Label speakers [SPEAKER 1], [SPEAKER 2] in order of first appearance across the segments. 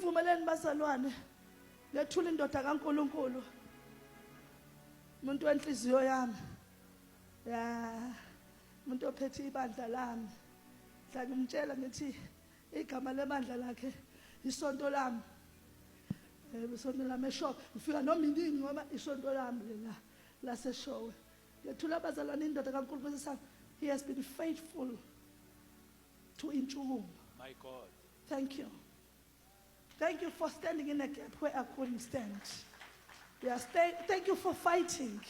[SPEAKER 1] Ngivumeleni bazalwane. Ngethula indoda kaNkuluNkulu. Umuntu wenhliziyo yami. Ya. Umuntu ophethe ibandla lami. Mhla ngimtshela ngithi igama lebandla lakhe isonto lami. Isonto lami eShowe. Ngifika noma iningi ngoba isonto lami lela laseShowe. Ngethula abazalwane indoda kaNkulunkulu sami. He has been faithful to Inchugumo.
[SPEAKER 2] My God.
[SPEAKER 1] Thank you. Thank you for standing in a gap where I couldn't stand. Yes, thank you for fighting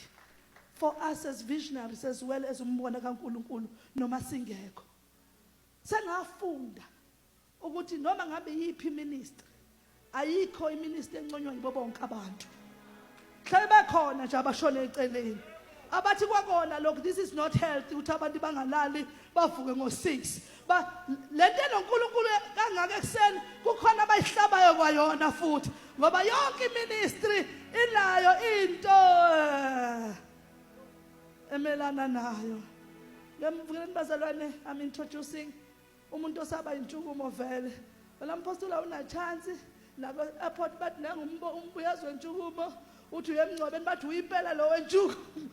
[SPEAKER 1] for us as visionaries as well as umbona kaNkulunkulu noma singekho. Sengafunda ukuthi noma ngabe yiphi ministry ayikho iministry enconywa yibo bonke abantu. Hlebe khona nje abashona eceleni. Abathi kwakona lokho this is not healthy ukuthi abantu bangalali bavuke ngo6. Lento noNkulunkulu kangaka ekseni kukhona abayihlabayo kwayona futhi ngoba yonke iministry inayo into emelana nayo. Ngemvukeni bazalwane I'm introducing umuntu osaba Inchugumo vele. Wala mpostula una chance la airport bathi nangumbuyazwe Inchugumo uthi uyemncobeni bathi uyimpela lo weNchugumo.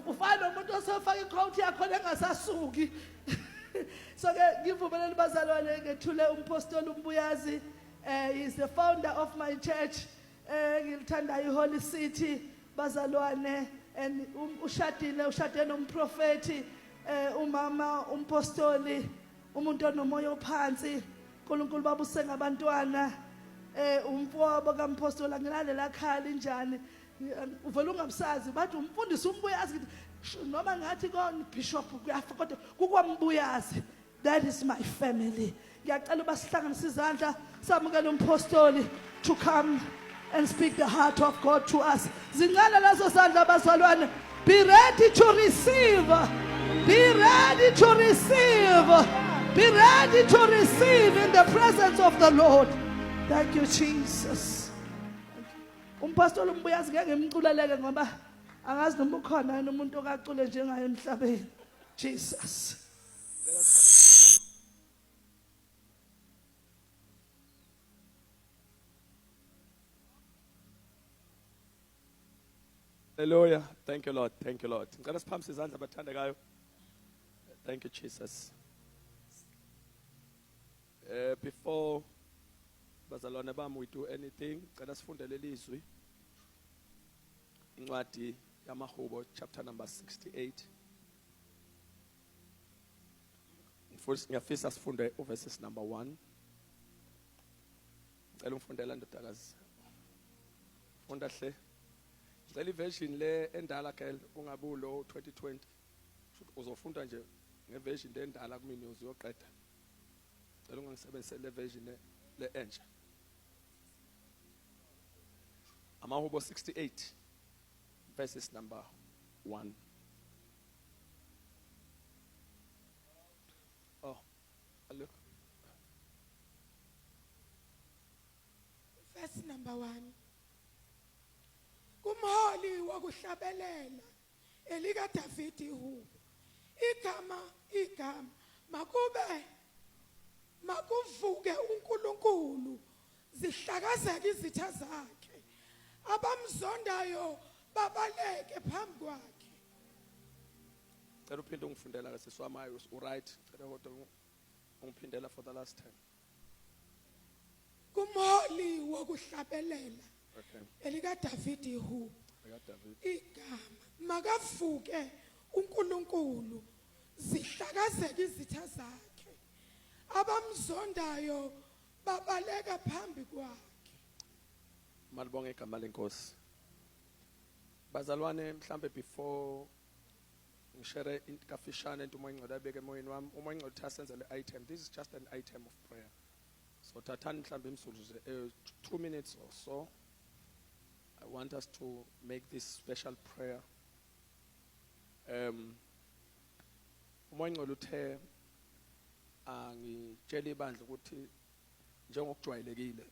[SPEAKER 1] Ufana umuntu osofaka icoat yakho lengasasuki. So ngivumelani bazalwane ngethule umpostoli umbuyazi he is the founder of my church ngilithanda iHoly City bazalwane and ushade nomprofeti umama umpostoli umuntu onomoya ophansi uNkulunkulu babuse ngabantwana umfowabo kaMpostoli ngilalela khali njani uvela ungamsazi bathi umfundisi umbuyazi noma ngathi bishop kuyafa kodwa kukwambuyazi. That is my family. Ngiyacela basihlanganise izandla samukela umpostoli to come and speak the heart of God to us. Zingala lazo zandla bazalwane. Be ready to receive. Be ready to receive. Be ready to receive in the presence of the Lord. Thank you, Jesus. Umpostoli umbuyazi ngeke ngimculeleke ngoba angazi noma ukhona umuntu okacule njengaye emhlabeni. Jesus.
[SPEAKER 2] Hallelujah. Thank you, Lord. Thank you, Lord. Ngicela siphamise izandla abathandekayo. Thank you, Jesus. Before bazalwane bami we do anything, ngicela sifundele ilizwi. Incwadi yamaHubo chapter number 68. First ngiyafisa sifunde verses number 1. Ngicela ungifundela ndodakazi. Funda hle. Ngicela iversion le endala ke ungabulo 2020. Uzofunda nje ngeversion le endala kumini uzoqeda. Ngicela ungangisebenzise le version le entsha. amaHubo 68 verses number 1. Oh, look.
[SPEAKER 3] Verse number 1. Kumholi wokuhlabelela elika Davidi ihubo. Igama makuvuke uNkulunkulu zihlakazeke izitha zakhe. Abamzondayo babaleke phambi kwakhe.
[SPEAKER 2] Cela uphinde ungifundela seswamayo uright. Cela kodwa ungiphindela for the last time.
[SPEAKER 3] Kumholi wokuhlabelela
[SPEAKER 2] Okay.
[SPEAKER 3] elika Davidi ihubo.
[SPEAKER 2] David.
[SPEAKER 3] Igama makavuke uNkulunkulu zihlakazeke izitha zakhe. Abamzondayo babaleka phambi kwakhe.
[SPEAKER 2] Malibonge igama lenkosi. Bazalwane mhlambe before ngishare inkafishane into umoyingcwele abeke emoyeni wami umoyingcwele uthasenze le item. This is just an item of prayer. So thathani mhlambe imsuluze 2 minutes or so. I want us to make this special prayer. Umoyingcwele uthe angitshela ibandla ukuthi njengokujwayelekile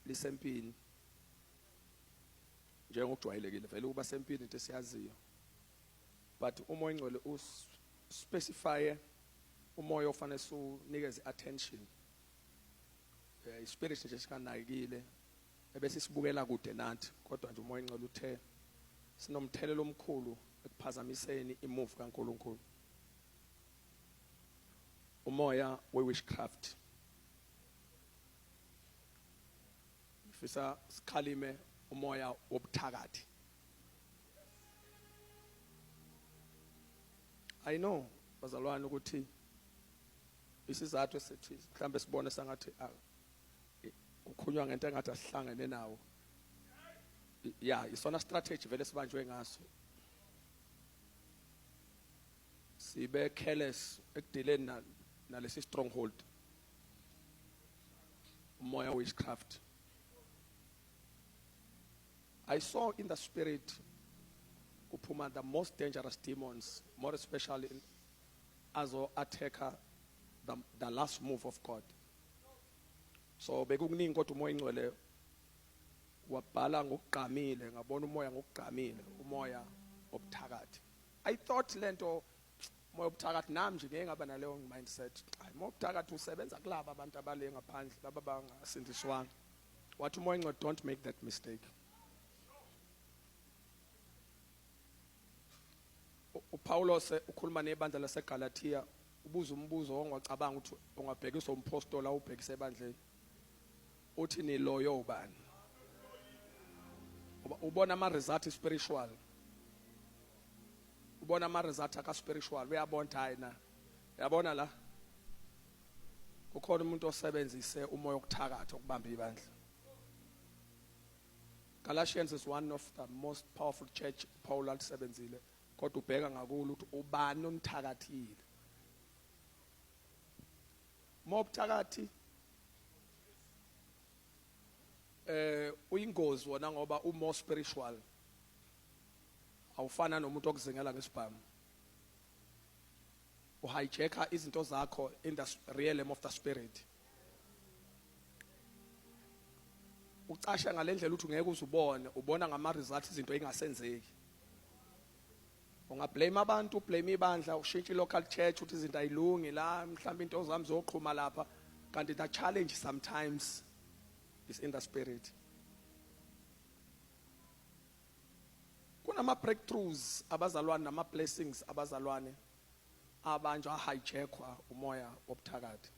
[SPEAKER 2] lisempini njengokujwayelekile vele ukuba sempini into siyaziyo but umoyingcwele uspecify umoya ofanele unikeze attention ispirit nje sikanayikile ebese sibukela kude nathi kodwa nje umoya engcwele uthe sinomthelelo omkhulu ekuphazamiseni imove kaNkuluNkulu. Umoya we-witchcraft. Fisa sikhalime umoya wobuthakathi. I know bazalwane ukuthi isizathu esithi mhlambe sibone sangathi ukhunywa ngento engathi asihlangene nawo. Yeah, isona strategy vele sibanjwe ngaso. Sibe careless ekudileni nalesi stronghold. Umoya witchcraft. I saw in the spirit kuphuma the most dangerous demons, more especially as a attacker the last move of God. So bekukuningi kodwa umoya engcwele wabhala ngokugqamile, ngabona umoya ngokugqamile, umoya obuthakathi. I thought lento umoya obuthakathi nami nje ngeke ngaba naleyo mindset. Hayi umoya obuthakathi usebenza kulabo abantu abale ngaphandle, laba bangasindiswanga. Wathi umoya engcwele, don't make that mistake. uPaulos ukhuluma nebandla laseGalatia ubuza umbuzo ongacabanga ukuthi ungabhekiswa umpostoli awubhekise ebandleni. Uthi ni loyo ubani? Ubona ama result spiritual. Ubona ama result aka spiritual. Uyabona hayi na. Uyabona la? Kukhona umuntu osebenzise umoya okuthakatha ukubamba ibandla. Galatians is one of the most powerful church Paul alisebenzile. Kodwa ubheka ngakulo ukuthi ubani onthakathile. Mobuthakathi uyingozi wona ngoba more spiritual. Awufana nomuntu okuzingela ngesibhamu. Uhijacka izinto zakho in the realm of the spirit. Ucasha ngalendlela ukuthi ungeke uzubone, ubona ngama results izinto engasenzeki. Ungablame abantu, blame ibandla, ushintshe local church uthi izinto ayilungi la, mhlawumbe into zami zoqhuma lapha, kanti the challenge sometimes is in the spirit. Kunama breakthroughs abazalwane nama blessings abazalwane abanjwa hijackwa umoya wobuthakathi.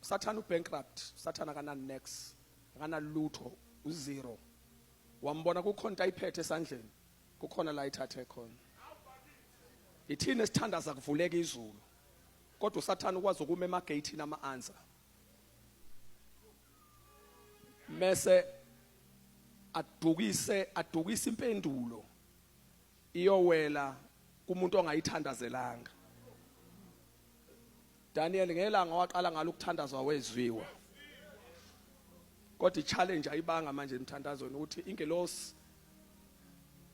[SPEAKER 2] Satan ubankrupt, Satan akana next, akana lutho, uzero. Wambona kukhona iphethe esandleni, kukhona la ithathe khona. Ithina sithandaza kuvuleka izulu. Kodwa uSathane ukwazi ukuma emagate nama answer. Mase adukise impendulo iyowela kumuntu ongayithandazelanga. Daniel ngelanga waqala ngalo ukuthandazwa wezwiwa. Kodwa ichallenge ayibanga manje emthandazweni ukuthi ingelosi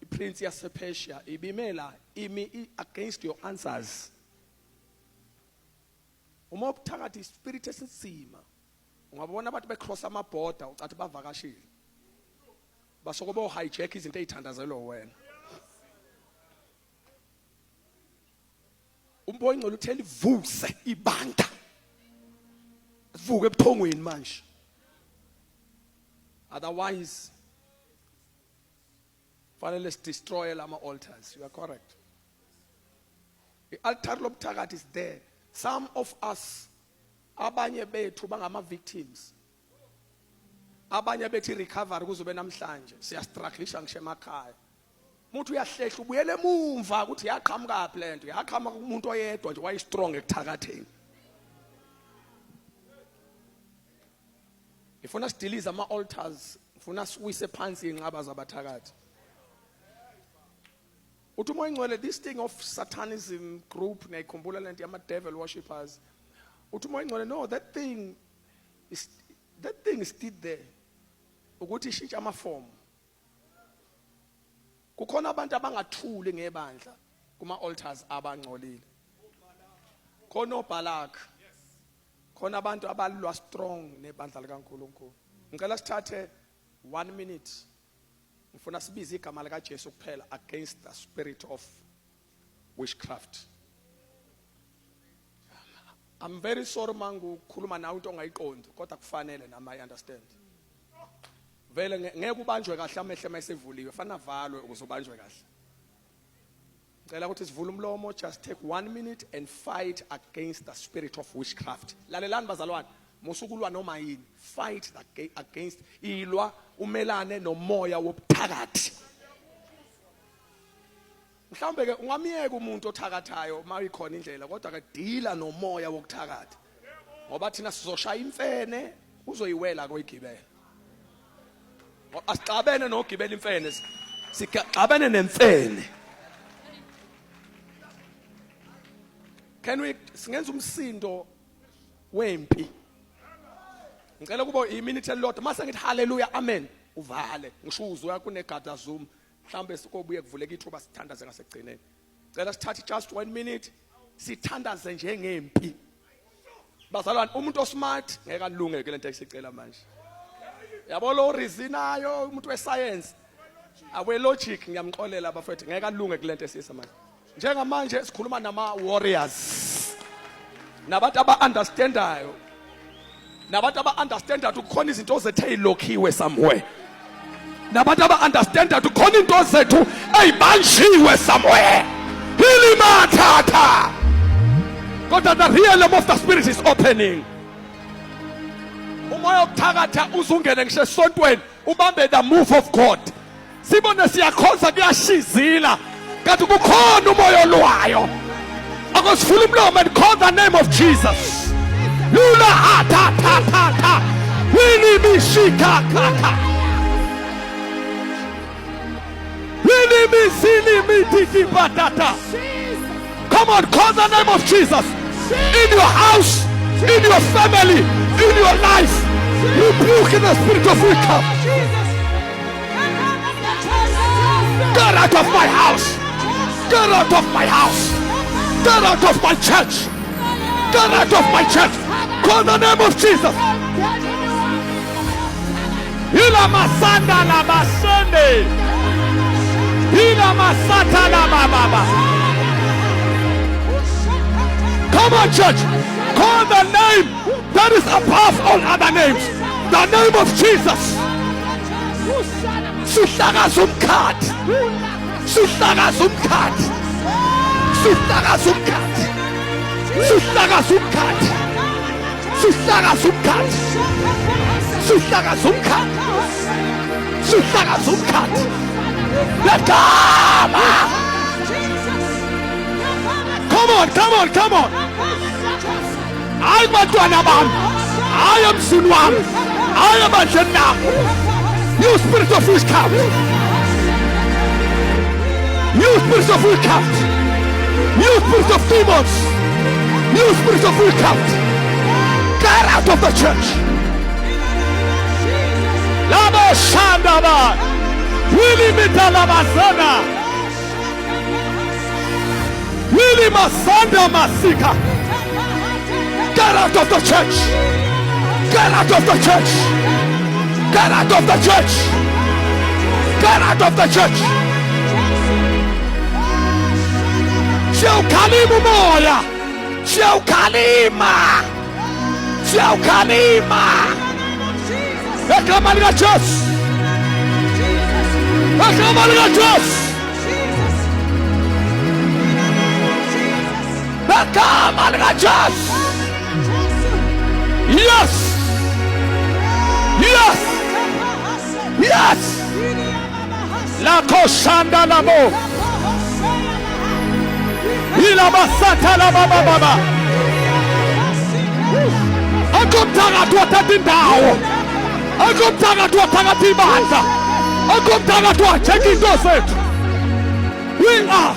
[SPEAKER 2] Prince yasePersia ibimela imi against your answers. Uma ubuthakathi spirit esinzima. Ungabona abantu becross amaborder ucathi bavakashile. Basoko bo hijack izinto ezithandazelwa wena. Umboya ingcolo uthela ivuse ibanda. Sivuke ebuthongweni manje. Otherwise finally, let's destroy lama altars. You are correct. The altar lobuthakathi is there. Some of us, abanye bethu bangama victims. Abanye bethi recovery kuzobe namhlanje. Siya struggleisha ngisho emakhaya. Umuntu uyahlehla ubuyele emumva ukuthi yaqhamuka phi lento. Yaqhamuka kumuntu oyedwa nje wayi strong ekuthakatheni. Ifuna sidilize ama altars, ifuna siwise phansi inqaba zabathakathi. Umoya engcwele, this thing of Satanism group ngiyikhumbula lento yama devil worshippers. Umoya engcwele, no, that thing is still there. Ukuthi ishintsha ama form. Kukhona abantu abangathuli ngebandla kuma altars abangcolile. Khona oBalak. Khona abantu abalwa strong nebandla likaNkulunkulu. Ngicela sithathe 1 minute. Ngifuna sibize igama lika Jesu kuphela against the spirit of witchcraft. I'm very sorry mangu khuluma nawe into ongayiqondi kodwa kufanele nama I understand. Vele ngeke ubanjwe kahle amehlo mayisevuliwe fana valwe ukuze ubanjwe kahle. Ngicela ukuthi sivule umlomo, just take 1 minute and fight against the spirit of witchcraft. Lalelani bazalwane, musukulwa noma yini, fight against ilwa umelane nomoya wobuthakathi. Mhlawumbe ke ungamiyeka umuntu othakathayo mayikhona indlela kodwa ke deala nomoya wokuthakatha. Ngoba thina sizoshaya imfene uzoyiwela koyigibela. Asixabene nogibela imfene, sixabene nemfene. Can we singenza umsindo wempi? Ngicela kuba iminute elilodwa mase ngithi hallelujah amen uvale ngisho uzwa kunegada zoom mhlambe sikobuye kuvuleka ithuba sithandaze ngasekugcineni. Ngicela sithathe just 1 minute sithandaze njengempi. Bazalwane umuntu osmart ngeke alunge ke lento esicela manje. Yabo lo reasonayo umuntu wescience awe logic ngiyamxolela bafethu ngeke alunge kulento esisa manje. Njengamanje sikhuluma nama warriors. Nabantu aba-understandayo. Nabantu aba-understanda ukuthi kukhona izinto zethu ezilokhiwe somewhere. Nabantu aba-understanda ukuthi kukhona into zethu ezibanjiwe somewhere. Hilimathatha. Kodwa the realm of the spirit is opening. Umoya wokuthakatha uzungene ngisho esontweni ubambe the move of God. Sibone siyakhonza kuyashizila. Kanti kukhona umoya olwayo. Akusifula umlomo and call the name of Jesus. Lula ata ta ta ta. Wili mishika kaka. Wili misili mitiki patata. Come on, call the name of Jesus. In your house, in your family, in your life. Rebuke in the spirit of witchcraft. Get out of my house. Get out of my house. Get out of my church. Get out of my church. Call the name of Jesus. Ila masanda la basende. Ila masata la baba. Come on, church. Call the name that is above all other names. The name of Jesus. Sushaka Zumkat. Sushaka Zumkat. Sushaka Zumkat. Sushaka Zumkat. Sushaka Zumkat. Sushaka Zumkat. Sushaka Zumkat. Come on, come on, come on. I'm a Duanaman. I am Sunwan. I am a Jannah. You spirit of witchcraft. You spirit of witchcraft. You spirit of demons. You spirit of witchcraft. Get out of the church. Lama Shandaba. Willy Mitalamazana. Willy Masanda Masika. Get out of the church. Get out of the church. Get out of the church. Get out of the church. Shaukalima moya. Shaukalima. Shaukalima. Ekamalia church. Ekamalia church. Ekamalia church. Yes. Yes. Yes. La koshanda la mo. Ila basata la baba baba. Akumtanga tuwatati ndao. Akumtanga tuwatangati bahata. Akumtanga tuwacheki doset. We are.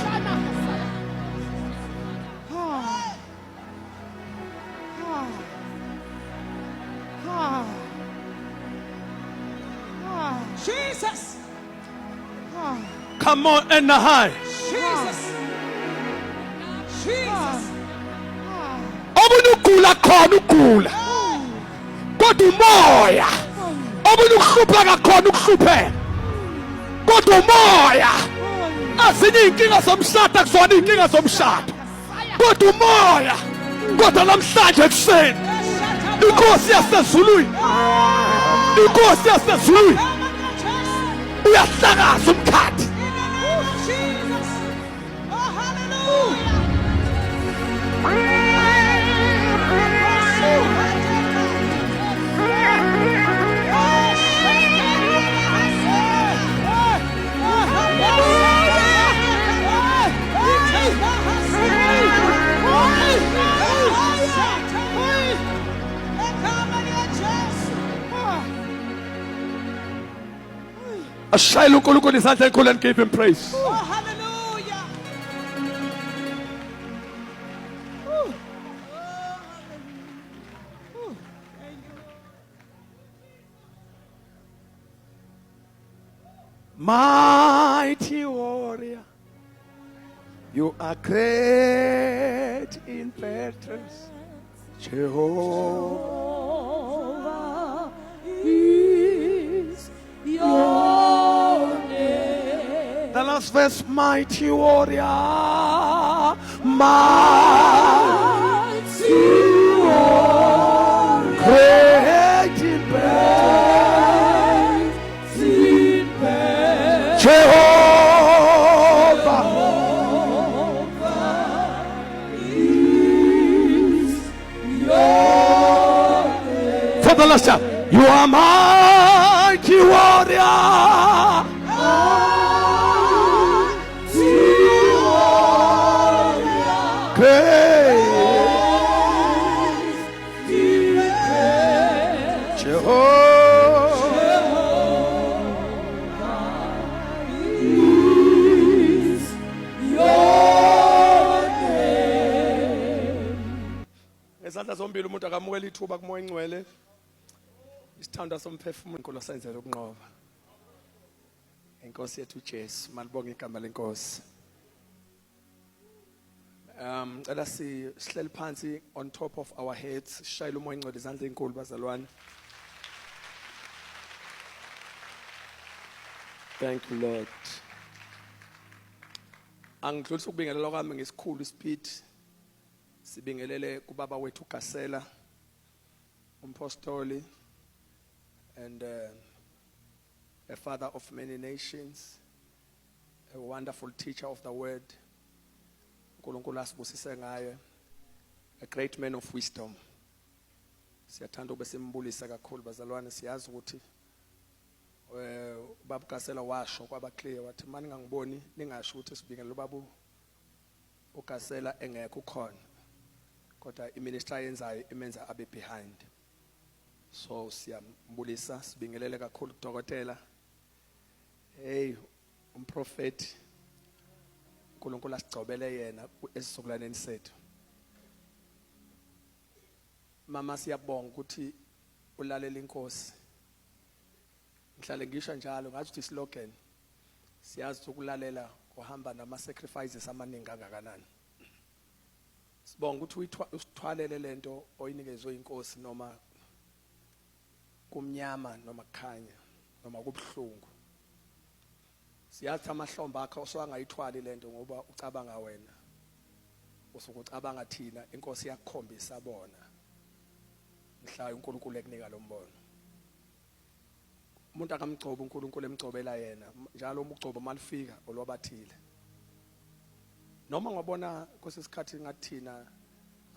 [SPEAKER 3] Jesus.
[SPEAKER 2] Come on in the high.
[SPEAKER 3] Jesus. Jesus.
[SPEAKER 2] Obunukula khona ukugula. Kodwa umoya. Obunukuhlupha kakhona ukuhlupheka. Kodwa umoya. Azinye inkinga zomshado akuzona inkinga zomshado. Kodwa umoya kodwa namhlanje ekuseni inkosi yasezulwini inkosi yasezulwini uyahlakaza umkhathi
[SPEAKER 3] Jesus. Oh, hallelujah.
[SPEAKER 2] ashayele uNkulunkulu isandla esikhulu and give him praise.
[SPEAKER 3] Oh, hallelujah. Oh, hallelujah. Thank you.
[SPEAKER 2] Mighty warrior, you are great in battles. Jehovah is your name. The last verse, mighty warrior, mighty warrior, great in battles. Jehovah is your name. For the last time, you are mighty warrior. Mighty warrior. Great. Jehovah. Ngezandla zombili umuntu akamukela ithuba kumoya ingcwele. Isithanda somphefumulo inkolo senzele ukunqoba. Inkosi yethu uJesu, malibonge igama lenkosi. Cela sihleli phansi on top of our heads, shayela umoya ingcwele izandla ezinkulu bazalwane. Thank you Lord. Angidlulisa ukubingelela kwami ngesikhulu speed. Sibingelele kubaba wethu uGasela, umpostoli and a father of many nations, a wonderful teacher of the word. uNkulunkulu asibusise ngaye, a great man of wisdom. Siyathanda ube simbulisa kakhulu bazalwane, siyazi ukuthi ubaba uGasela washo kwaba clear wathi manje ngangiboni ningasho ukuthi sibingelela ubaba uGasela engekho khona. Kodwa iministry yenzayo imenza abe behind. So siyambulisa sibingelele kakhulu udokotela. Hey umprofeti uNkulunkulu asigcobele yena esizukulwaneni sethu. Mama siyabonga ukuthi ulalela inkosi. Ngihlale ngisho njalo ngathi uthi slogan siyazi ukulalela kuhamba nama sacrifices amaningi kangakanani. Sibonga ukuthi usithwalele lento oyinikezwe inkosi noma kumnyama noma kukhanya noma kubhlungu. Siyathi amahlombe akho oswangayithwali lento ngoba ucabanga wena. Usukucabanga thina inkosi yakukhombisa bona. Mhla uNkulunkulu ekunika lo mbono. Umuntu akamgcoba uNkulunkulu emgcobela yena njalo umugcobo malifika olwabathile. Noma ngabona kwesisikhathi ngathina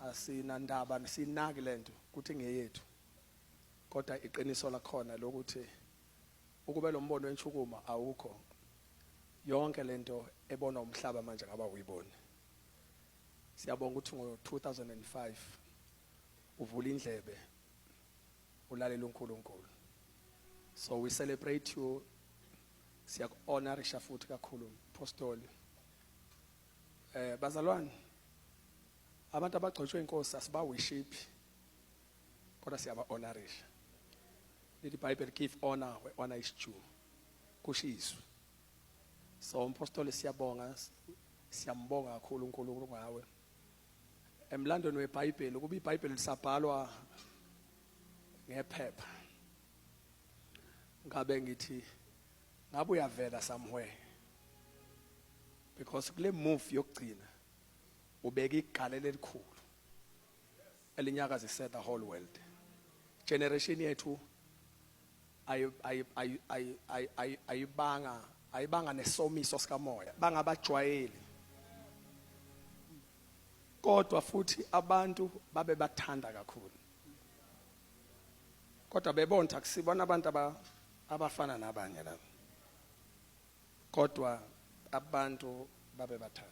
[SPEAKER 2] asina ndaba sinaki lento ukuthi ngeyethu. Kodwa iqiniso lakhona lokuthi ukube lo mbono wenchukuma awukho. Yonke lento ebona umhlaba manje ngaba uyibona. Siyabonga ukuthi ngo-2005 uvula indlebe ulalela uNkulunkulu. So we celebrate you. Siyaku-honorisha futhi kakhulu apostoli. Bazalwane abantu abagcotshwe inkosi asiba worship kodwa siyaba honorisha. The Bible give honor where honor is due. Kushiso. So umpostoli siyabonga siyambonga kakhulu uNkulunkulu ngawe. Emlandweni weBhayibheli kuba iBhayibheli lisabhalwa ngephepha. Ngabe ngithi ngabe uyavela somewhere. Because kule move yokugcina ubeka igale lelikhulu elinyakazise the whole world. Generation yethu ayibanga nesomiso sikamoya, bangabajwayeli. Kodwa futhi abantu babe bathanda kakhulu. Kodwa bebona akusibona abantu abafana nabanye la. Kodwa abantu babe bathanda.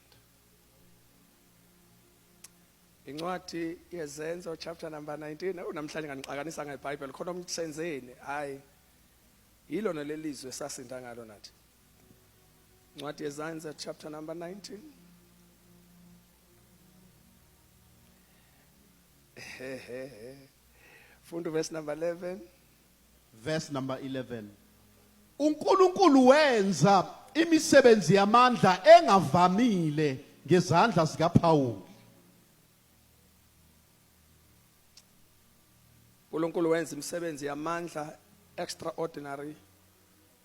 [SPEAKER 2] Incwadi yezenzo chapter number 19 unamhlanje nganixakanisa ngeBhayibheli khona umsenzeni hayi yilona lelizwe esasinda ngalo nathi. Incwadi yezenzo chapter number 19 Funda verse number 11.
[SPEAKER 4] Verse number 11. uNkulunkulu wenza imisebenzi yamandla engavamile ngezandla zikaPawuli.
[SPEAKER 2] uNkulunkulu wenza imisebenzi yamandla extraordinary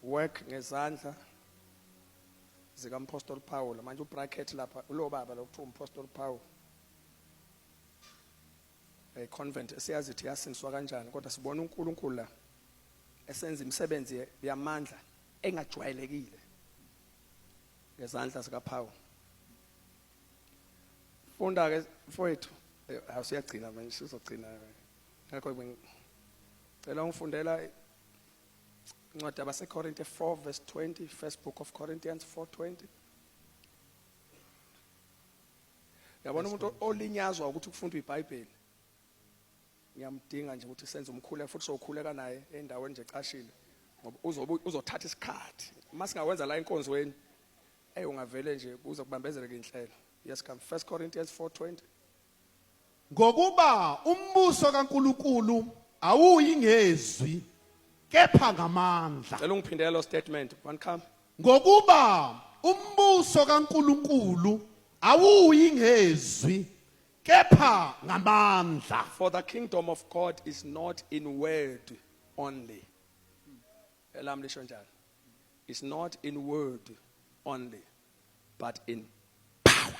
[SPEAKER 2] work ngezandla zikaMpostoli Paul. Manje ubracket lapha lo baba lokuthiwa uMpostoli Paul. Convent esiyazi ukuthi yasinswa kanjani kodwa sibona uNkulunkulu la esenza imisebenzi yamandla engajwayelekile ngezandla zikaPaul. Funda ke mfowethu awusiyagcina manje sizogcina ngakho ngicela ungifundela incwadi yabaseKorinte 4 verse 20, first book of Corinthians 4:20. Yabona umuntu olinyazwa ukuthi ukufunda iBhayibheli ngiyamdinga nje ukuthi senze umkhuleko futhi sokhuleka naye endaweni nje ecashile ngoba uzothatha isikhathi masingawenza la enkonzweni ungavele nje kuze kubambezele inhlelo. Yes, come 1 Corinthians 4:20.
[SPEAKER 4] Ngokuba umbuso kaNkulunkulu awuyi ngezwi kepha ngamandla.
[SPEAKER 2] Cela ungiphindele lo statement one come.
[SPEAKER 4] Ngokuba umbuso kaNkulunkulu awuyi ngezwi kepha ngamandla.
[SPEAKER 2] For the kingdom of God is not in word only. Elam lisho njalo. It's not in word only, but in power.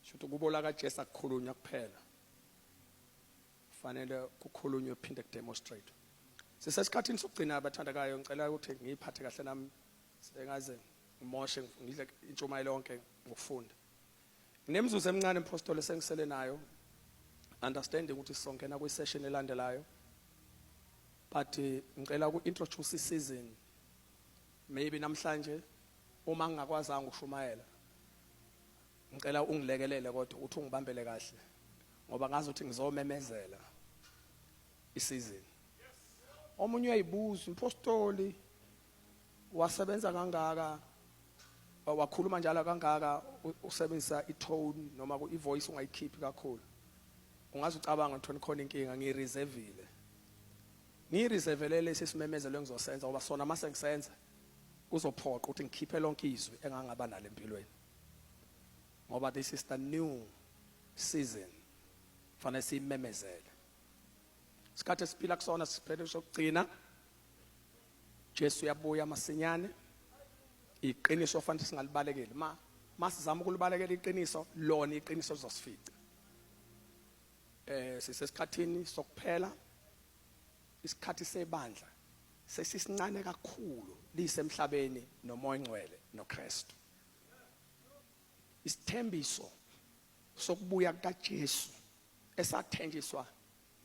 [SPEAKER 2] Shuthi kubola kaJesu akukhulunywa kuphela. Fanele kukhulunywe phinde kudemonstrate. Sisesikhathini sokugcina abathandakayo ngicela ukuthi ngiyiphathe kahle nami sengaze ngimoshe ngidle intshumayelo yonke ngokufunda. Nginemzuzu emincane impostoli sengisele nayo understanding ukuthi sizongena kwi-session elandelayo. But ngicela uku-introduce i-season. Maybe namhlanje uma ngingakwazanga ukushumayela ngicela ungilekelele kodwa uthi ungibambele kahle ngoba ngazi ukuthi ngizomemezela i-season. Omunye uyayibuza impostoli wasebenza kangaka wakhuluma njalo kangaka usebenzisa i-tone noma i-voice ungayikhiphi kakhulu. Ungaze ucabanga ukuthi khona inkinga ngireservile. Ngireservele lesi simemezelo engizosenza ngoba sona mase ngisenza uzophoqa ukuthi ngikhiphe lonke izwi engangaba nalo empilweni. Ngoba this is the new season. Fanele simemezele. Isikhathi esiphila kusona siphele sokugcina. Jesu uyabuya masinyane. Iqiniso fanele singalibalekeli. Masizama ukulibalekela iqiniso, lona iqiniso lizosifica. Sisesikhathini sokuphela. Isikhathi sebandla sesisincane kakhulu lisemhlabeni nomoya ngcwele noKristu. Isithembiso sokubuya kukaJesu esathenjiswa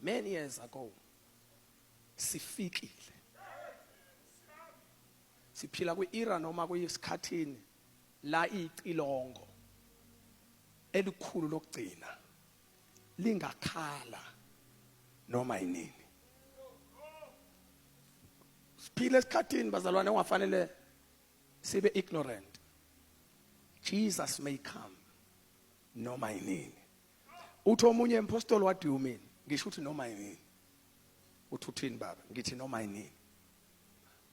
[SPEAKER 2] many years ago sifikile. Siphila kwi-era noma kuyisikhathini la icilongo elikhulu lokugcina lingakhala noma yini. Siphila esikhathini bazalwane ongafanele sibe ignorant. Jesus may come noma yini. Uthi omunye impostoli what do you mean? Ngisho uthi noma yini. Uthi uthini baba? Ngithi noma yini.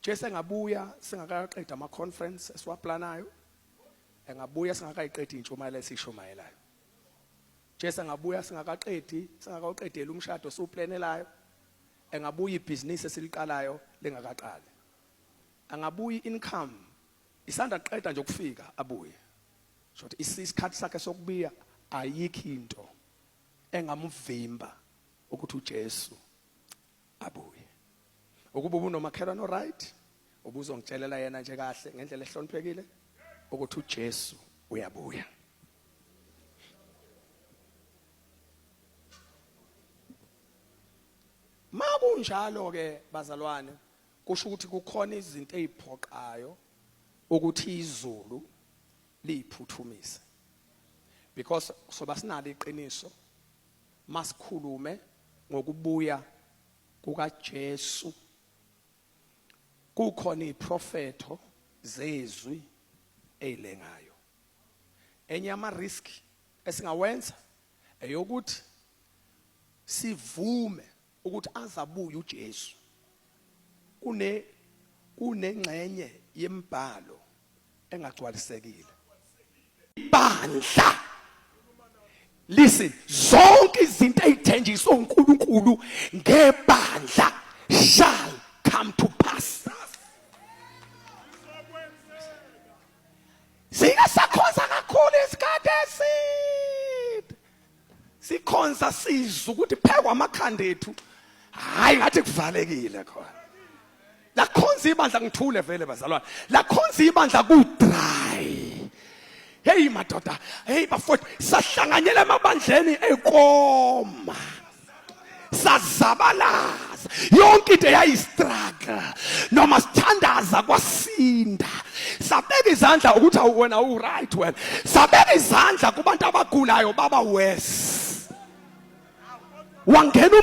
[SPEAKER 2] Jesu engabuya singakaqeda ama conference esiwaplanayo. Engabuya singakayiqedi intshumayelo esishumayelayo. Jesu engabuya singakaqedela umshado esuplanelayo. Engabuya ibhizinisi esiliqalayo lengakaqali. Angabuya income isanda qeda nje ukufika abuye. Shothi isikhathi sakhe sokubiya ayikho into engamuvimba ukuthi uJesu abuye. Ukuba unomakhelwane right, ubuzongitshelela yena nje kahle ngendlela ehloniphekile ukuthi uJesu uyabuya. Makunjalo ke bazalwane, kusho ukuthi kukhona izinto eziphoqayo ukuthi izulu liyiphuthumise. Because soba sinalo iqiniso masikhulume ngokubuya kukaJesu, kukhona iprofeto zezwi ezilengayo. Enye ama risk esingawenza eyokuthi sivume ukuthi azabuya uJesu kunengxenye yembhalo engagcwalisekile. Bandla, listen, zonke izinto ezithenjiswa uNkulunkulu ngebandla shall come to pass. Singasakhonza kakhulu isikhathi eside, sikhonza sizwe ukuthi phekwa amakhanda ethu hayi ngathi kuvalekile khona. La khonza ibandla ngithule vele bazalwane, la khonza ibandla ku dry. Hey madoda, hey bafowethu, sahlanganyela emabandleni ekoma, sazabalaza yonke into yayistruggle, noma sithandaza kwasinda. Sabeka izandla ukuthi wena u right wena, sabeka izandla kubantu abagulayo baba worse. Wangena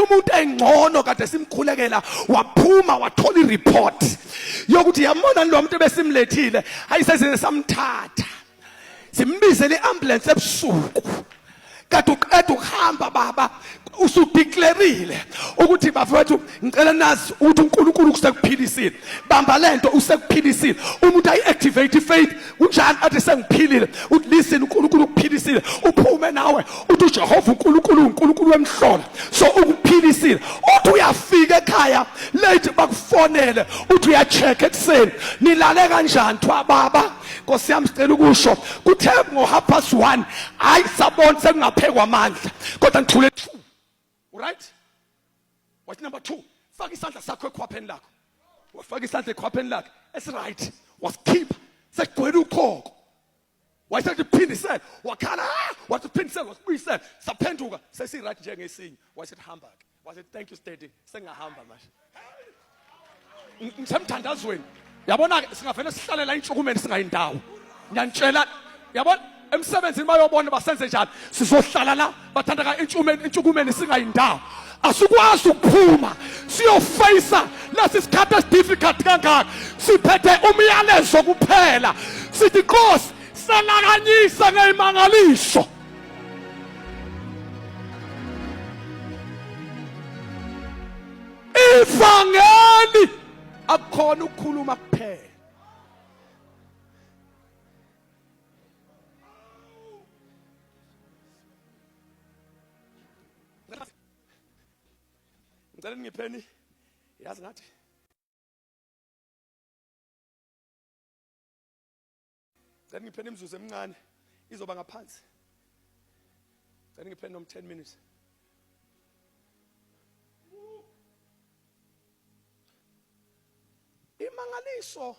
[SPEAKER 2] umuntu engcono kade simkhulekela, waphuma wathola ireport yokuthi yabona lo muntu besimlethile ayiseze samthatha simbizele iambulance ebusuku. Kade uqeda ukuhamba baba usudeclareile ukuthi bafowethu ngicela nazi ukuthi uNkulunkulu usekuphilisile, bamba lento usekuphilisile. Umuntu ayiactivate faith unjani athi sengiphilile, uthi listen uNkulunkulu ukuphilisile, uphume nawe uthi uJehova uNkulunkulu wemhlola so ukuphilisile. Uthi uyafika ekhaya late bakufonele uthi uyacheck ekseni nilale kanjani thwa baba Nkosi yami sicela ukusho kuthe ngo 1:30 hayi sabona sekungaphekwa amandla kodwa ngithule 2. Right? What number 2? Faka isandla sakho ekhwapheni lakho. Wafaka isandla ekhwapheni lakho. It's right. Wasikhipha sekugcwele ukhoko. Wayesethi phindisela, wakhala, wathi phindisela, wasibuyisela, saphenduka sesi right njengesinye. Wayesethi hamba ke. Wayesethi thank you steady. Sengahamba manje. Ngisemthandazweni. Yabona singavele sihlale la intshukumeni singayindawo. Ngiyanitshela, yabona emsebenzini bayobona basenze njalo. Sizohlala la bathandaka intshukumeni singayindawo. Asikwazi ukuphuma siyofacea lesi sikhathi esidifficult kangaka. Siphethe umyalezo kuphela. Sithi Nkosi salakanyisa ngezimangaliso. Ivangeli akukhona ukukhuluma kuphela. Ngicela ngipheni yazi ngathi ngicela ngipheni imzuzu emincane izoba ngaphansi. Ngicela ngipheni nom 10 minutes. Imangaliso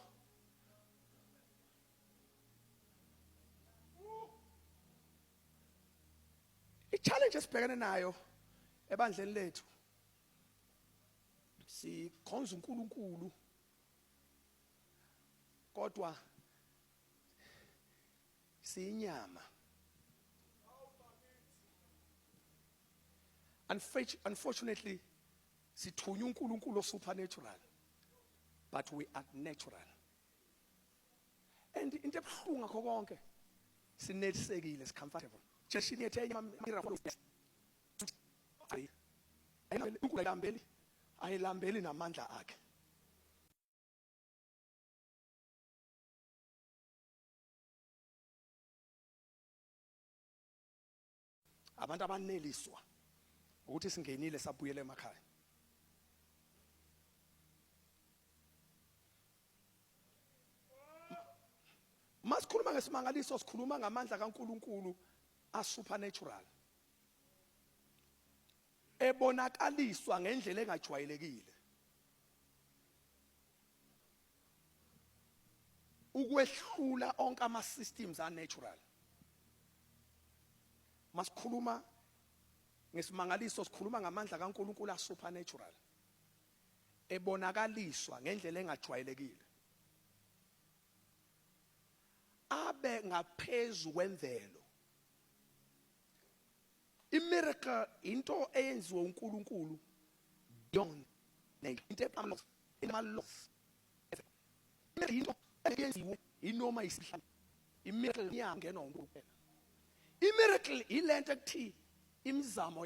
[SPEAKER 2] i-challenge esibhekene nayo ebandleni lethu sikhonza uNkulunkulu kodwa siyinyama. Unfortunately sithunya uNkulunkulu supernatural but we are natural. And into ebuhlungu ngakho konke sinelisekile comfortable. Jeshini yethe miracle. Ayilambeli namandla akhe. Abantu abaneliswa ukuthi singenile sabuyele emakhaya. Masikhuluma ngesimangaliso sikhuluma ngamandla kaNkuluNkulu asupernatural. Ebonakaliswa ngendlela engajwayelekile. Ukwehlula onke ama systems are natural. Masikhuluma ngesimangaliso sikhuluma ngamandla kaNkuluNkulu asupernatural. Ebonakaliswa ngendlela engajwayelekile. Abe ngaphezulu kwemvelo. Imiracle into eyenziwa uNkulunkulu beyond into emalos. Into eyenziwa inoma isihlanu. Imiracle iyangena uNkulunkulu. Imiracle ilento ekuthi imizamo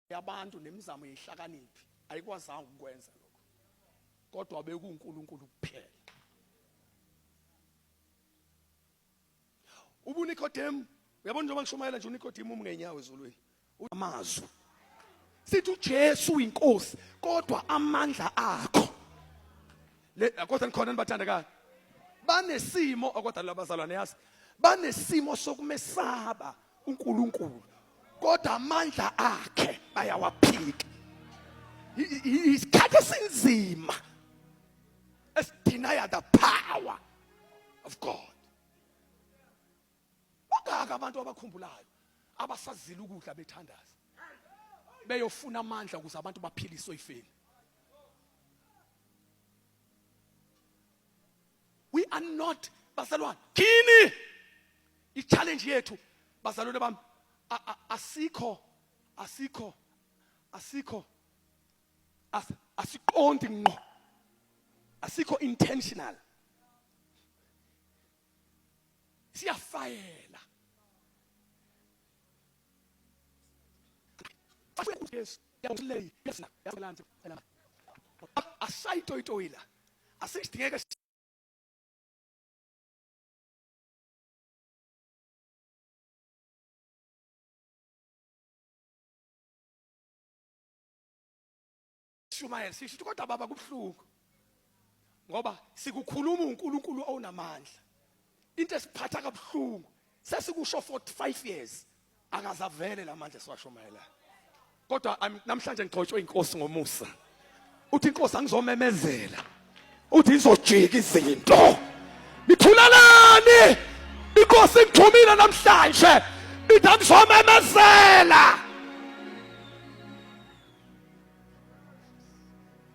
[SPEAKER 2] yabantu nemizamo yehlakaniphi ayikwazanga ukwenza lokho. Kodwa bekuNkulunkulu kuphela. UNicodemus, uyabona njengoba ngishumayela nje uNicodemus ngenyawo ezulwini. Amazwi. Sithi uJesu inkosi, kodwa amandla akho. Kodwa nikhona nibathandekayo. Banesimo kodwa labazalwane yazi. Banesimo sokumesaba uNkulunkulu. Kodwa amandla akhe bayawaphika. Isikhathi esinzima esideny the power of God. Bakaka abantu abakhumbulayo abasazila ukudla bethandaza. Beyofuna amandla ukuze abantu baphiliswe ifeni. We are not bazalwane. Kini i-challenge yethu bazalwane bami asiqondi ngqo. Asikho intentional. Siyafayela. Yes, yes, asayitoyitoyila. Asidingeka shumayela sisho kodwa baba kubhlungu. Ngoba sikukhuluma uNkulunkulu onamandla. Into esiphatha kabhlungu. Sesikusho 45 years. Akazavele lamandla siwashumayela. Kodwa namhlanje ngixoxwe inkosi ngomusa. Uthi inkosi angizomemezela. Uthi izojika izinto. Nithulalani. Inkosi ngithumile namhlanje. Ithi angizomemezela.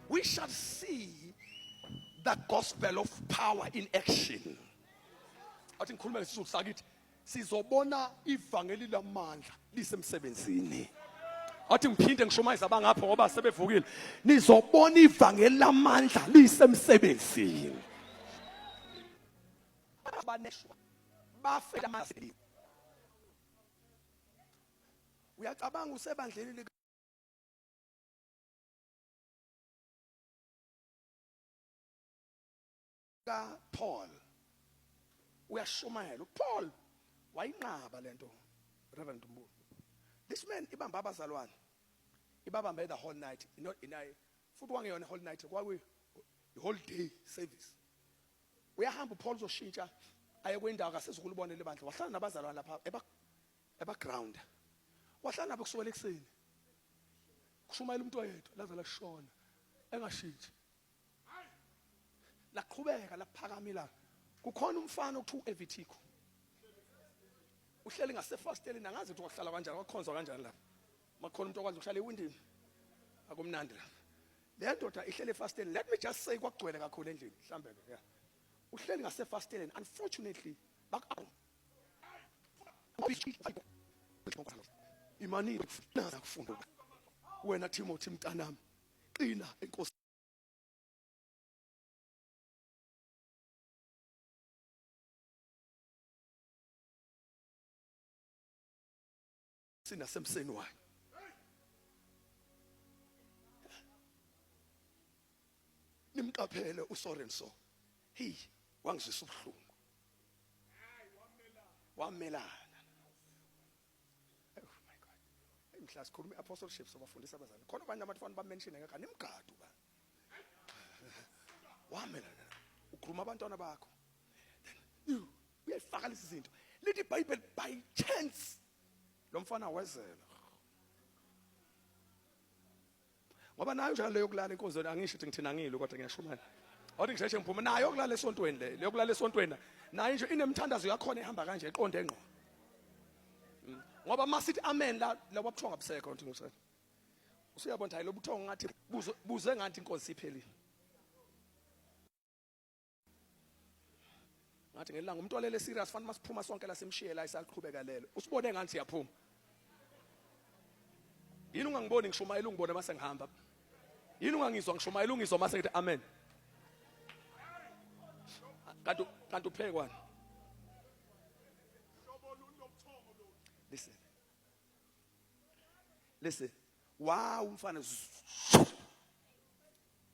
[SPEAKER 2] We shall see the gospel of power in action. Athi ngikhuluma ngesizulu sakithi sizobona ivangeli lamandla lisemsebenzini. Athi ngiphinde ngishumayeza abangapho ngoba sebevukile. Nizobona ivangeli lamandla lisemsebenzini. Abaneshwa bafela amazwi. Uyacabanga usebandleni Paul uyashumayela. Paul wayinqaba lento Reverend Mbu. This man ibamba abazalwane. Ibabambe the whole night. Futhi wangeyona whole night kwawe whole day service. Uyahamba Paul uzoshintsha aye kwendawo akasezokulibona lebandla. Wahlala nabazalwane lapha ebaground. Wahlala nabo kusukela ekseni. Kushumayela umuntu oyedwa laze lashona engashintshi. Laqhubeka laphakamela. Kukhona umfana okuthiwa Evitiko. Uhleli ngasefasteleni angazi ukuthi wahlala kanjani wakhonzwa kanjani lapha. Makhona umuntu okwazi ukuhlala ewindini. Akumnandi lapha. Le ndoda ihlele efasteleni. Let me just say kwagcwele kakhulu endlini mhlambe ke. Yeah. Uhleli ngasefasteleni unfortunately imani naza kufunda. Wena Timothy mntanami qina enkosi sinasemseni wayo. Nimqaphele uSorenso. Hey, wangizwisa ubuhlungu. Wamelana. mhla sikhuluma i-apostleship sobafundisa abazali khona abanye abantu fanele bamenshine ngakho nimgadu ba wamela ukhuluma abantwana bakho then uyayifaka lezi zinto lithi iBhayibheli by chance lo mfana wezela ngoba nayo njalo leyo kulala inkonzo angisho ukuthi ngithina ngilo kodwa ngiyashumana awuthi ngisheshe ngiphuma nayo kulala esontweni le leyo kulala esontweni nayo nje inemthandazo yakhona ehamba kanje eqonde engqo ngoba masithi amen la labuthonga busekho nthi ngusana usuyabona hayi lobuthonga ngathi buze ngathi inkonzo iphelile ngathi ngelanga umuntu olele serious fanele masiphuma sonke la simshiye la isaqhubeka lelo usibone ngathi siyaphuma yini ungangiboni ngishumayela ungibone mase ngihamba yini ungangizwa ngishumayela ungizwa mase ngithi amen kanti uphekwane listen wow umfana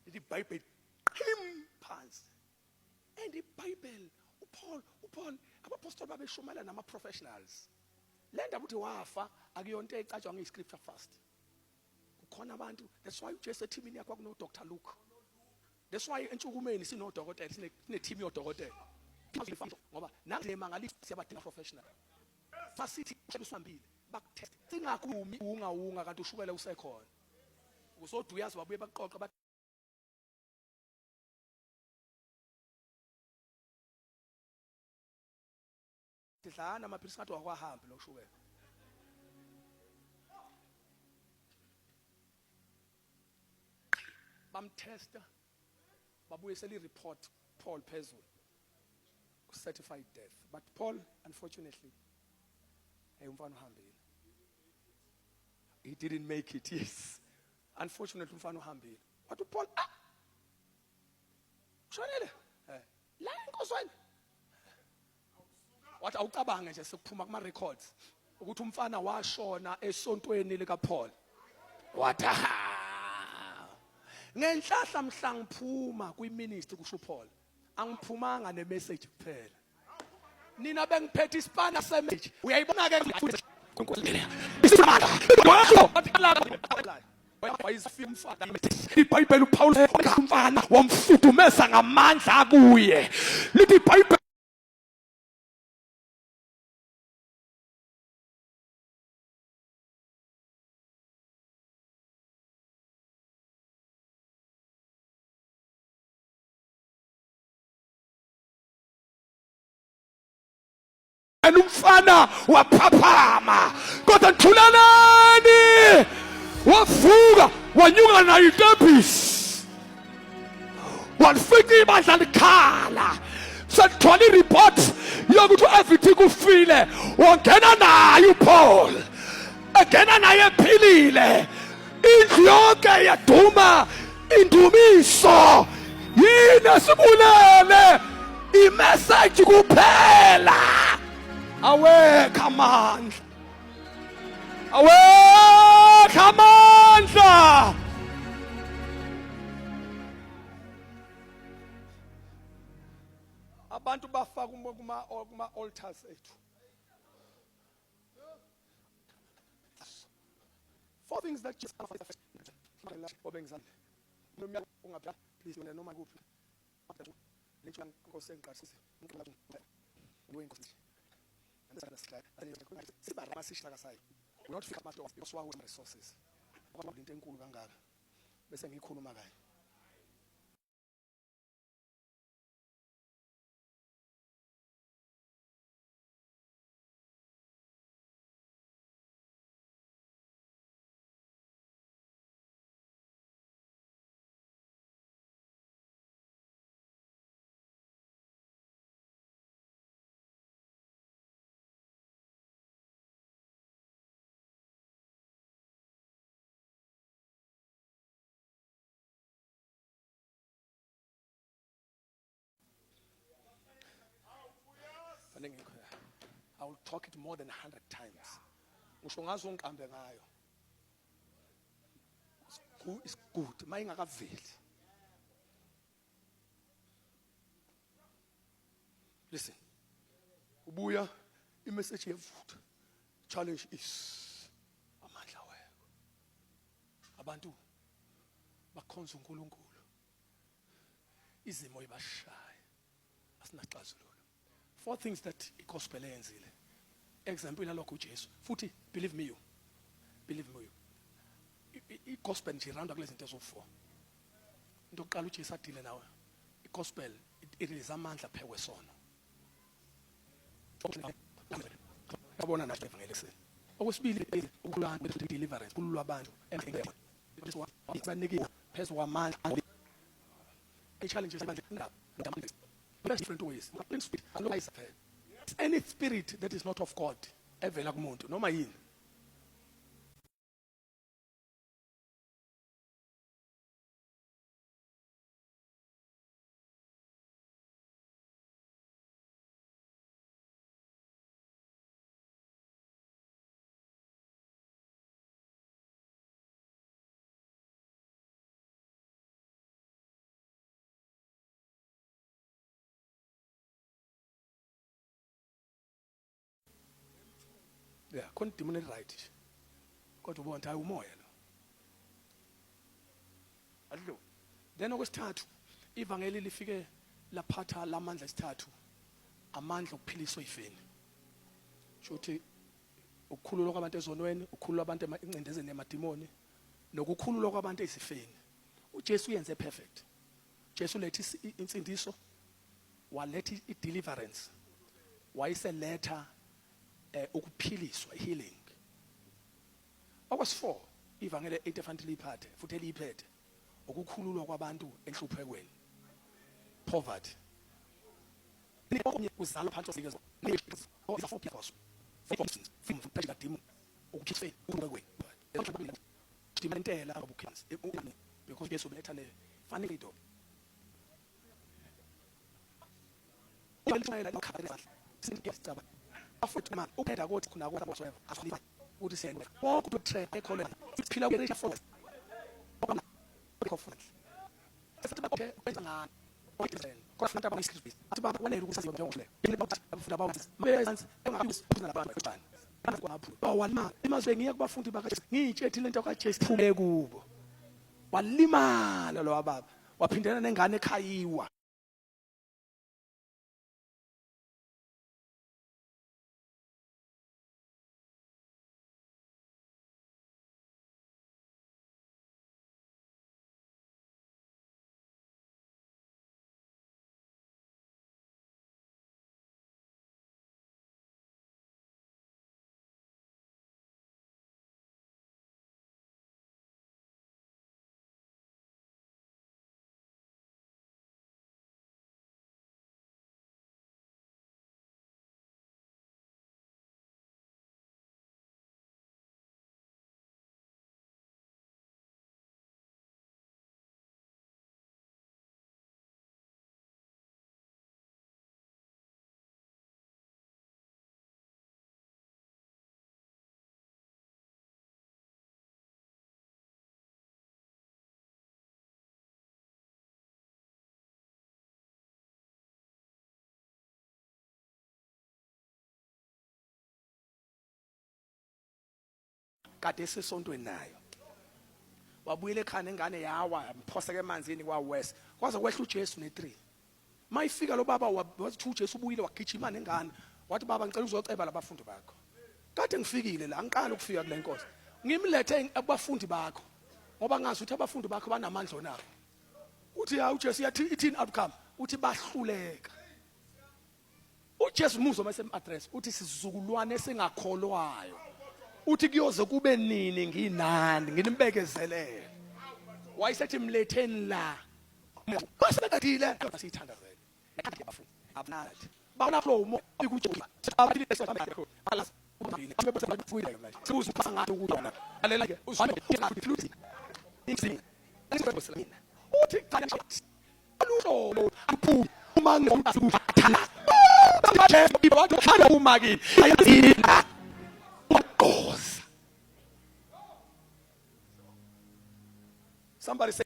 [SPEAKER 2] lithi iBhayibheli phansi and iBhayibheli uPaul abapostoli babeshumayela nama-professionals le ndaba uthi wafa akuyonto ecatshwa ngeyi-scripture fast kukhona abantu that's why ujesu ethimini yakho kuno-Dr. Luke that's why entshukumeni sinodokotela sinethimi yodokotela ngoba nangemangaliso siyabadinga professional fasithi usambile bakutest singakumi unga kanti ushukela usekhona usodwa uyazi babuye baqoqa sidlana amaphilisi ngathi wakwahambe lo shukela bamtesta babuye seli-report Paul phezulu certified death but Paul unfortunately umfana uhambile he didn't make it yes unfortunately umfana uhambile but uPaul shonele la inkosweni wathi awucabange nje sekuphuma kuma records ukuthi umfana washona esontweni lika Paul wathi ngenhlahla mhla ngiphuma kwiministry kusho Paul angiphumanga nemessage kuphela nina bengiphethe isipana semage uyayibona ke iBhayibheli uPaul umfana wamfudumeza ngamandla kuye lithi iBhayibheli umfana waphaphama kodwa nthulelani wavuka wanyuka nayo itempisi walifika ibandla likhala sekuthola ireport yokuthi everything kufile wangena naye uPaul engena naye ephilile indlu yonke yaduma indumiso yini sibulele imessage kuphela awekho amandla awekho amandla abantu bafaka kuma altars ethu 4 things that just please noma kuphi lenkosi engiqasise we not fix master of resources into enkulu kangaka bese ngikhuluma kaye I will talk it more than 100 times. Ngisho ngazo ngiqambe ngayo. It's good. Mayingakaveli. Listen. Ubuya imessage yevutha. Challenge is amandla wethu. abantu bakhonza uNkulunkulu izimo ibashaya asinaxazululo. 4 things that igospel eyenzile. Example lalokho uJesu. Futhi believe me you. Igospel nje iranda kulezi zinto ezo4. Into oqala uJesu adile nawe. Igospel it amandla phe kwesono. Yabona nathi evangeli ekseni. Okwesibili ukulanda bethu deliverance kulula abantu emhlabeni. Banikile phezu kwamandla. Challenges different ways. Any spirit that is not of God evela kumuntu noma yini. Yeah, khona demon right. Kodwa ubona hayi umoya lo. Allo. Then okwesithathu ivangeli lifike laphatha lamandla esithathu amandla okuphiliswa ifeni. Shothi ukukhululwa kwabantu ezonweni, ukukhululwa abantu encindezeni yamadimoni nokukhululwa kwabantu ezifeni. uJesu uyenze perfect. Jesu lethi insindiso walethi ideliverance. Wayiseletha ukuphiliswa healing. Okwesi4 ivangeli efanele liphathe futhi eliphethe ukukhululwa kwabantu enhluphekweni. Poverty. Nikonye kuzalwa phansi kweziko. Ni4 people. From pressure demon. Ukukhithwe ukubekweni. Dimantela abukhenzi. Because Jesu beletha le fanele into. Uyalitshayela nokhaya. Singiyacaba. Afuthi manje upheda ukuthi khona whatsoever. Afuna ukuthi siyena. Wonke ubutre ekhona. Siphila kwerisha force. Esathi bakhe kwenza ngani. Kodwa abantu isikhizi. Athi baba wanele ukusaziwa njengomhle. Yini abafunda bawo. Mabeyansi engakubisi nabantu ekubani. Walima imazwe ngiye kubafundi bakaJesu ngiyitshethile into kaJesu phume kubo walimala lo baba waphindana nengane ekhayiwa kade sesontweni nayo wabuyela ekhaya nengane yawa mphoseke emanzini kwaWest kwaze kwehla uJesu ne3 mayifika lo baba wathi uJesu ubuyile wagijima nengane wathi baba ngicela uzoceba labafundi bakho kade ngifikile la ngiqala ukufika kule nkonzo ngimlethe abafundi bakho ngoba ngazi ukuthi abafundi bakho banamandla onabo uthi ya uJesu yathi ithini outcome uthi bahluleka uJesu muzo mase address uthi sizukulwane singakholwayo uthi kuyoze kube nini nginani nginimbekezelele wayesethi mletheni la basebekadile asithanda vele abafundi abanathi bawona flow umo ikujola ababili esamekho alas ubili abebese bakufuile manje sibuza ngathi ukuyona alela ke uzwana fluti insini mina uthi qala aluhlobo aphuma uma ngomthana bajesu ibathi khanda uma kini ayazina somebody say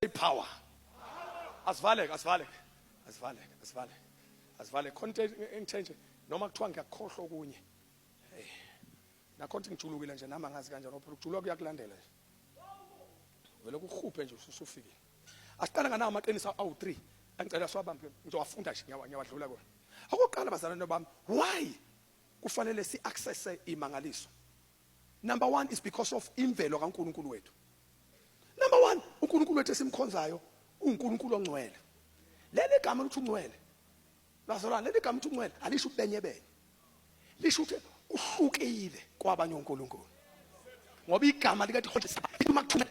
[SPEAKER 2] power. Asivaleke. Content intention. Noma kuthiwa ngiyakhohlwa okunye. Nakhonto ngijulukile nje nami angazi kanjani phela ukujulwa kuyakulandela nje. Vele kukhuphe nje usufikile. Asiqala nganawo amaqiniso awu3. Angicela siwabambe ngizowafunda nje ngiyawadlula kona. Akuqala bazalwane bami, why kufanele si-access imangaliso? Number 1 is because of imvelo kaNkulunkulu wethu. Number 1, uNkulunkulu wethu esimkhonzayo uNkulunkulu ongcwele. Leli gama lithi ungcwele. Bazalwane, leli gama lithi ungcwele alisho ubenyebenye. Lisho ukuthi uhlukile kwabanye uNkulunkulu. Ngoba igama likathi hodisa uma kuthuna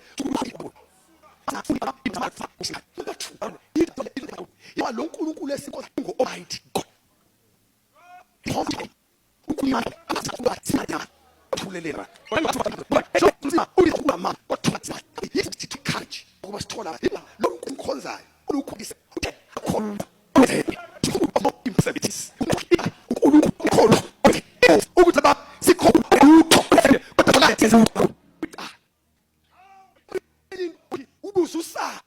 [SPEAKER 2] lo uNkulunkulu esinkosi ngo-Almighty God. Unkulunkulu amasakhula thulelera. Ukuba sithola lo umkhonzayo olukhulisa khona imsebenzi uNkulunkulu ukuthi ba sikhona ubususa